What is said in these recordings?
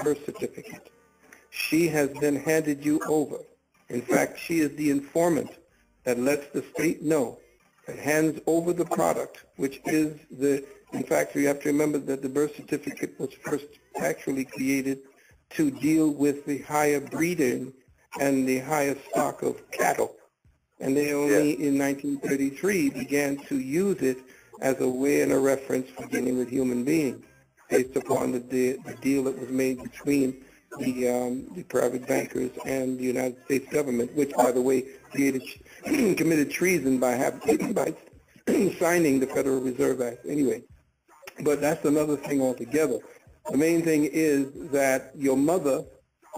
birth certificate. She has then handed you over. In fact, she is the informant that lets the state know, that hands over the product, which is in fact, you have to remember that the birth certificate was first actually created to deal with the higher breeding and the higher stock of cattle. And they only in 1933 began to use it as a way and a reference for dealing with human beings, based upon the deal that was made between the private bankers and the United States government, which, by the way, committed treason by signing the Federal Reserve Act. Anyway, but that's another thing altogether. The main thing is that your mother,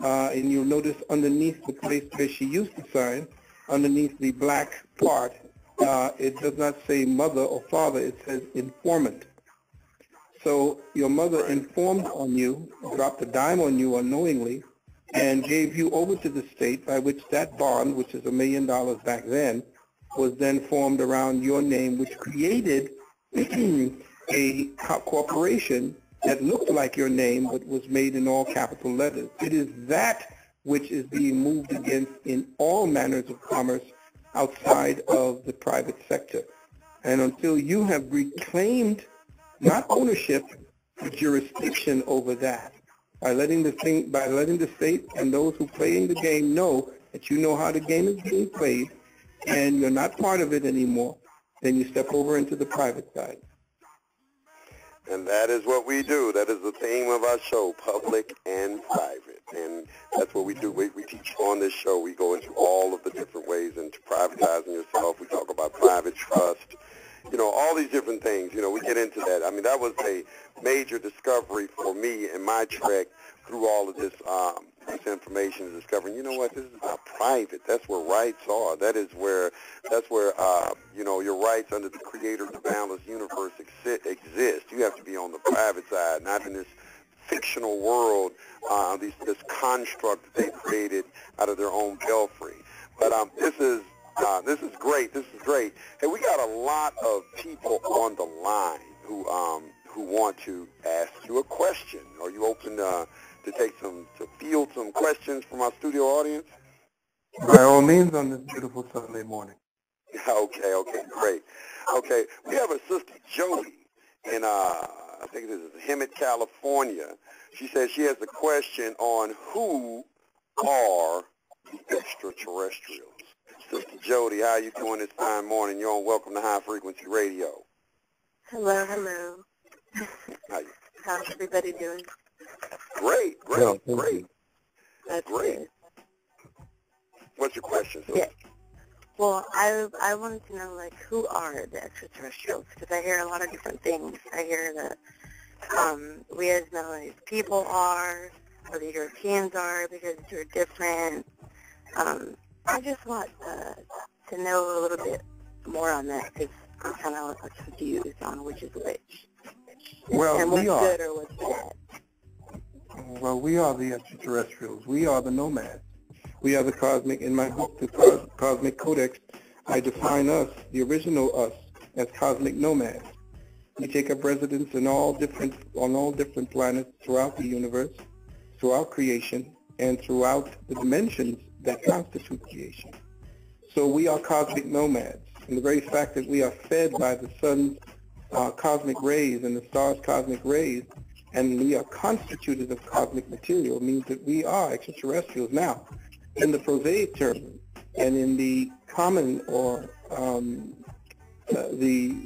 and you'll notice underneath the place where she used to sign, underneath the black part, it does not say mother or father, it says informant. So your mother informed on you, dropped a dime on you unknowingly, and gave you over to the state, by which that bond, which is $1 million back then, was then formed around your name, which created a corporation that looked like your name but was made in all capital letters. It is that which is being moved against in all manners of commerce outside of the private sector. And until you have reclaimed not ownership, but jurisdiction over that, by letting the state and those who play in the game know that you know how the game is being played and you're not part of it anymore, then you step over into the private side. And that is what we do. That is the theme of our show, public and private. And that's what we do. We teach on this show. We go into all of the different ways into privatizing yourself. We talk about private trust, all these different things. We get into that. I mean, that was a major discovery for me in my trek through all of this information, discovering, this is about private. That's where rights are. That's where your rights under the creator of the boundless universe exist. You have to be on the private side, not in this fictional world, this construct that they created out of their own belfry. But this is great. This is great. Hey, we got a lot of people on the line who want to ask you a question. Are you open to field some questions from our studio audience? By all means, on this beautiful Sunday morning. Okay, great. Okay, we have a sister, Jody, in, I think this is Hemet, California. She says she has a question on who are the extraterrestrials. Sister Jody, how are you doing this fine morning? You're on Welcome to High Frequency Radio. Hello. How's everybody doing? Great. That's great. Good. What's your question, sister? Yeah. Well, I wanted to know, who are the extraterrestrials? Because I hear a lot of different things. I hear that we as melanated people are, or the Europeans are, because they're different. I just want to know a little bit more on that, because I'm kind of confused on which is which. Well, and what's we are. good or what's bad. Well, we are the extraterrestrials. We are the nomads. We are the cosmic. In my book, the Cosmic Codex, I define us, the original us, as cosmic nomads. We take up residence on all different planets throughout the universe, throughout creation, and throughout the dimensions that constitute creation. So we are cosmic nomads. And the very fact that we are fed by the sun's cosmic rays and the stars' cosmic rays, and we are constituted of cosmic material, means that we are extraterrestrials. Now, in the prosaic term, and in the common or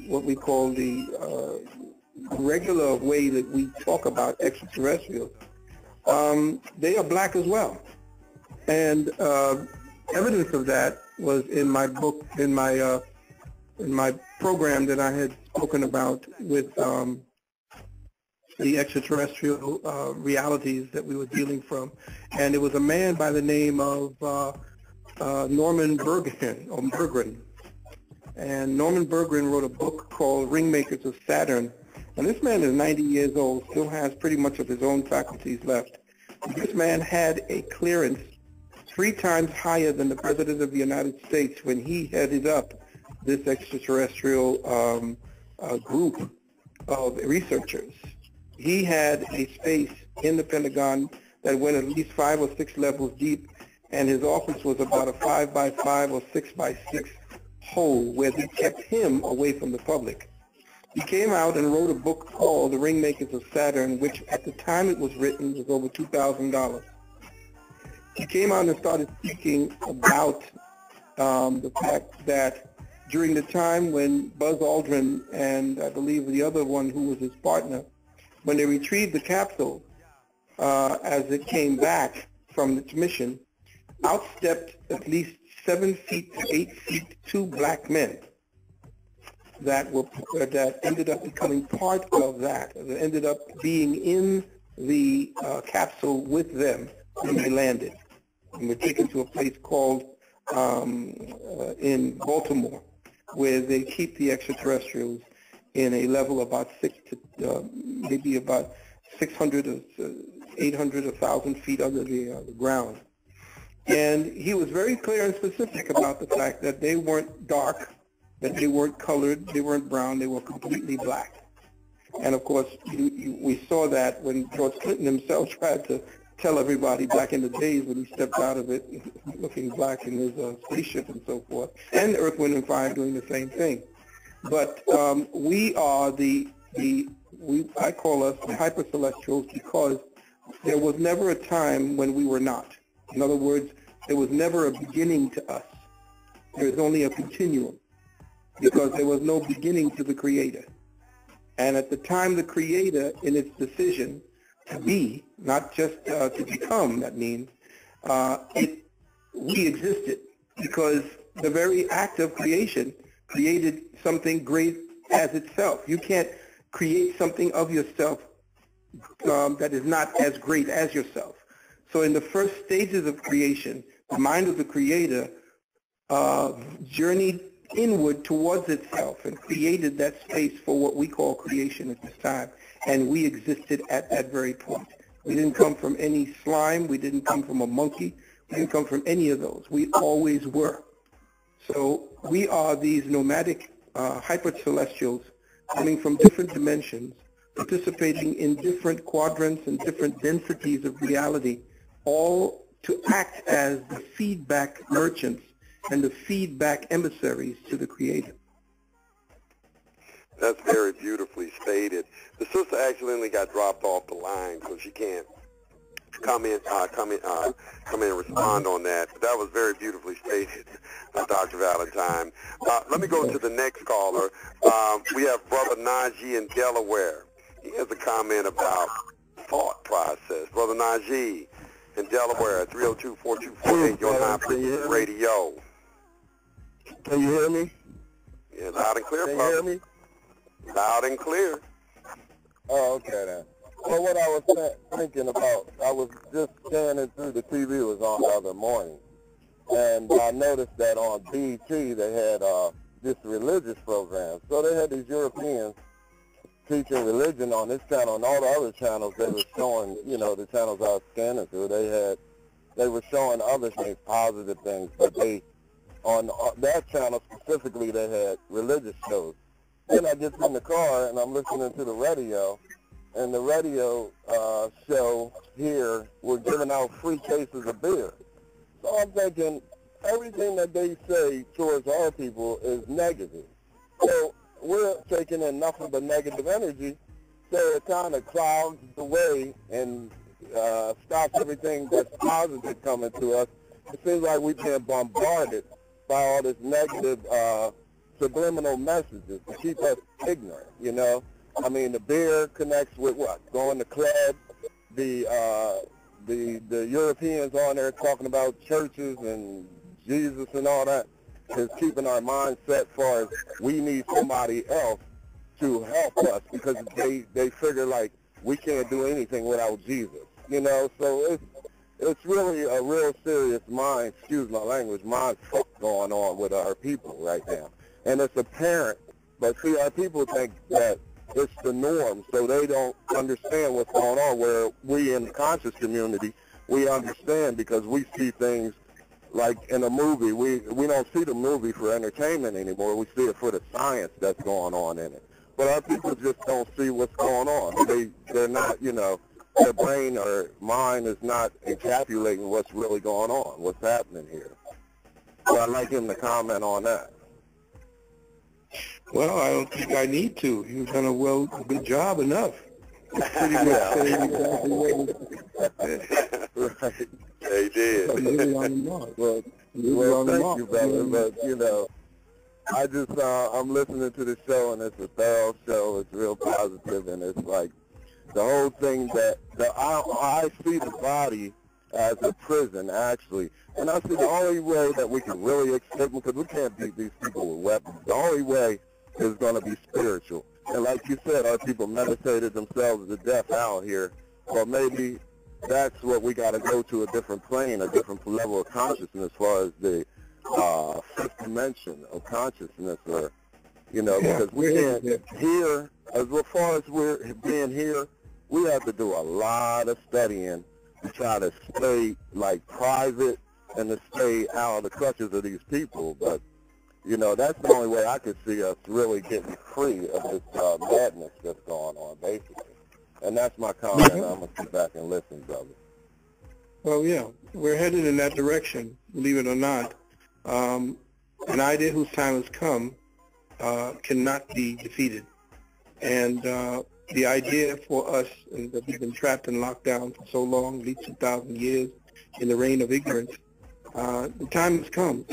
what we call the regular way that we talk about extraterrestrials, they are black as well. And evidence of that was in my book, in my program that I had spoken about with the extraterrestrial realities that we were dealing from. And it was a man by the name of Norman Berggren. And Norman Berggren wrote a book called Ringmakers of Saturn. And this man is 90 years old, still has pretty much of his own faculties left. This man had a clearance 3 times higher than the President of the United States when he headed up this extraterrestrial group of researchers. He had a space in the Pentagon that went at least 5 or 6 levels deep, and his office was about a 5 by 5 or 6 by 6 hole where they kept him away from the public. He came out and wrote a book called The Ringmakers of Saturn, which at the time it was written was over $2,000. He came out and started speaking about the fact that during the time when Buzz Aldrin and I believe the other one who was his partner, when they retrieved the capsule as it came back from its mission, out stepped at least 7 feet to 8 feet 2 black men that ended up becoming part of that ended up being in the capsule with them when they landed, and were taken to a place called in Baltimore, where they keep the extraterrestrials in a level about maybe about 600 or 800, 1,000 feet under the ground. And he was very clear and specific about the fact that they weren't dark, that they weren't colored, they weren't brown, they were completely black. And of course, we saw that when George Clinton himself tried to tell everybody back in the days when he stepped out of it looking black in his spaceship and so forth, and Earth, Wind, and Fire doing the same thing. But we are I call us the hypercelestials because there was never a time when we were not. In other words, there was never a beginning to us. There is only a continuum, because there was no beginning to the Creator. And at the time the Creator, in its decision to be, not just to become, that means, we existed, because the very act of creation created something great as itself. You can't create something of yourself that is not as great as yourself. So in the first stages of creation, the mind of the Creator journeyed inward towards itself and created that space for what we call creation at this time. And we existed at that very point. We didn't come from any slime. We didn't come from a monkey. We didn't come from any of those. We always were. So we are these nomadic hypercelestials coming from different dimensions, participating in different quadrants and different densities of reality, all to act as the feedback merchants and the feedback emissaries to the Creator. That's very beautifully stated. The sister accidentally got dropped off the line, so she can't come in and respond on that. But that was very beautifully stated, Dr. Valentine. Let me go to the next caller. We have Brother Najee in Delaware. He has a comment about thought process. Brother Najee in Delaware, 302-4248, your non-frequency radio. Can you hear me? Yeah, loud and clear, Can brother. you hear me? Loud and clear. Oh, okay then. Well, what I was thinking about, I was just scanning through the TV, was on the other morning, and I noticed that on BT they had this religious program. So they had these Europeans teaching religion on this channel, and all the other channels they were showing, the channels I was scanning through, they were showing other things, positive things, but on that channel specifically, they had religious shows. Then I get in the car and I'm listening to the radio, and the radio show here, we're giving out free cases of beer. So I'm thinking everything that they say towards our people is negative. So we're taking in nothing but negative energy, so it kind of clouds the way and stops everything that's positive coming to us. It seems like we've been bombarded by all this negative subliminal messages to keep us ignorant, I mean, the beer connects with what? Going to clubs, the Europeans on there talking about churches and Jesus and all that is keeping our mind set far as we need somebody else to help us, because they figure like we can't do anything without Jesus, so it's really a real serious excuse my language, mind fuck going on with our people right now. And it's apparent, but see, our people think that it's the norm, so they don't understand what's going on, where we in the conscious community, we understand because we see things like in a movie. We don't see the movie for entertainment anymore. We see it for the science that's going on in it. But our people just don't see what's going on. They're not, their brain or mind is not encapsulating what's really going on, what's happening here. So I'd like him to comment on that. Well, I don't think I need to. You've done a good job enough. It's pretty much saying exactly what right. They did. Really on the mark. Well, thank you, brother. But, you know, I just, I'm listening to the show, and it's a thorough show. It's real positive, and it's like the whole thing that I see the body as a prison, actually. And I see the only way that we can really escape, because we can't beat these people with weapons. The only way is going to be spiritual. And like you said, our people meditated themselves to death out here. Or maybe that's what we got to go to, a different plane, a different level of consciousness as far as the fifth dimension of consciousness. Or, you know, because we can't here, as far as we're being here, we have to do a lot of studying to try to stay, like, private and to stay out of the clutches of these people. But, you know, that's the only way I could see us really getting free of this madness that's going on, basically. And that's my comment. I'm going to sit back and listen, brother. Well, yeah, we're headed in that direction, believe it or not. An idea whose time has come cannot be defeated. And the idea for us that we've been trapped and locked down for so long, at least 2,000 years, in the reign of ignorance, the time has come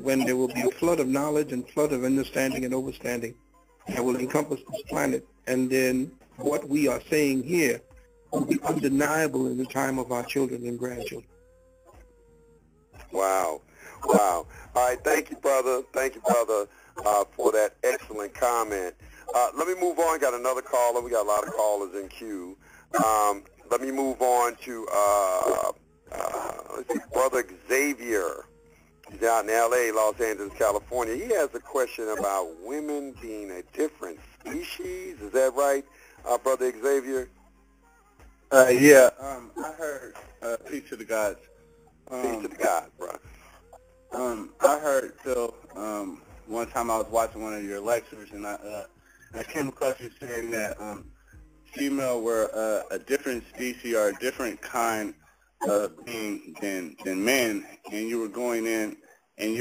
when there will be a flood of knowledge and flood of understanding and overstanding that will encompass this planet. And then what we are saying here will be undeniable in the time of our children and grandchildren. Wow. Wow. All right. Thank you, brother. Thank you, brother, for that excellent comment. Let me move on. Got another caller. We got a lot of callers in queue. Let me move on to let's see, Brother Xavier. He's out in L.A., Los Angeles, California. He has a question about women being a different species. Is that right, Brother Xavier? Yeah. I heard, peace to the gods. Peace to the gods, bro. I heard, Phil, one time I was watching one of your lectures, and I came across you saying that female were a different species or a different kind of being than men, and you were going in and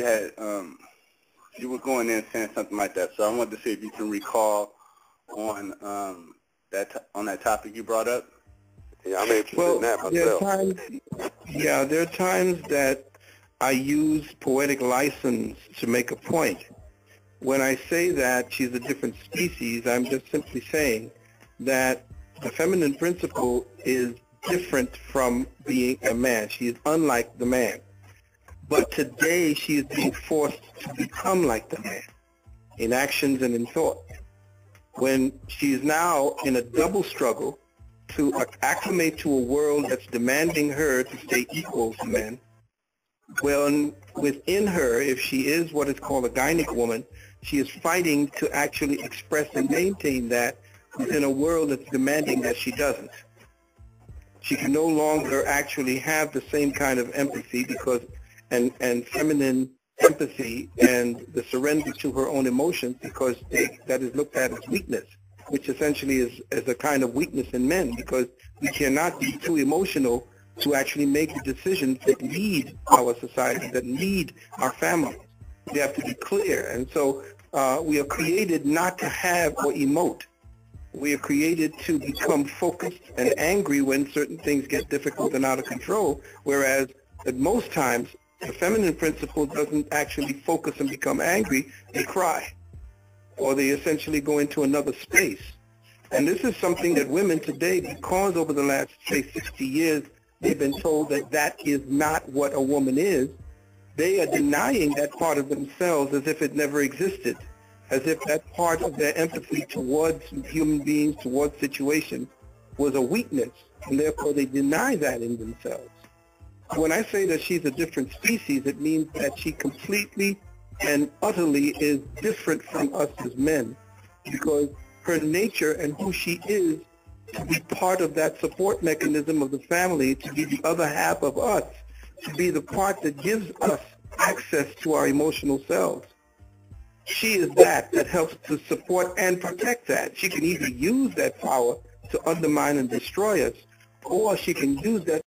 saying something like that. So I wanted to see if you can recall on that topic you brought up. Yeah, I'm interested in that myself. There are times that I use poetic license to make a point. When I say that she's a different species, I'm just simply saying that the feminine principle is different from being a man. She is unlike the man. But today she is being forced to become like the man in actions and in thought. When she is now in a double struggle to acclimate to a world that's demanding her to stay equal to men, well, within her, if she is what is called a gynic woman, she is fighting to actually express and maintain that within a world that's demanding that she doesn't. She can no longer actually have the same kind of empathy because, and feminine empathy and the surrender to her own emotions, because that is looked at as weakness, which essentially is a kind of weakness in men, because we cannot be too emotional to actually make the decisions that lead our society, that lead our families. We have to be clear. And so we are created not to have or emote. We are created to become focused and angry when certain things get difficult and out of control, whereas at most times the feminine principle doesn't actually focus and become angry. They cry, or they essentially go into another space. And this is something that women today, because over the last, say, 60 years, they've been told that that is not what a woman is, they are denying that part of themselves as if it never existed, as if that part of their empathy towards human beings, towards situations, was a weakness, and therefore they deny that in themselves. When I say that she's a different species, it means that she completely and utterly is different from us as men, because her nature and who she is to be part of that support mechanism of the family, to be the other half of us, to be the part that gives us access to our emotional selves. She is that helps to support and protect that. She can either use that power to undermine and destroy us, or she can use that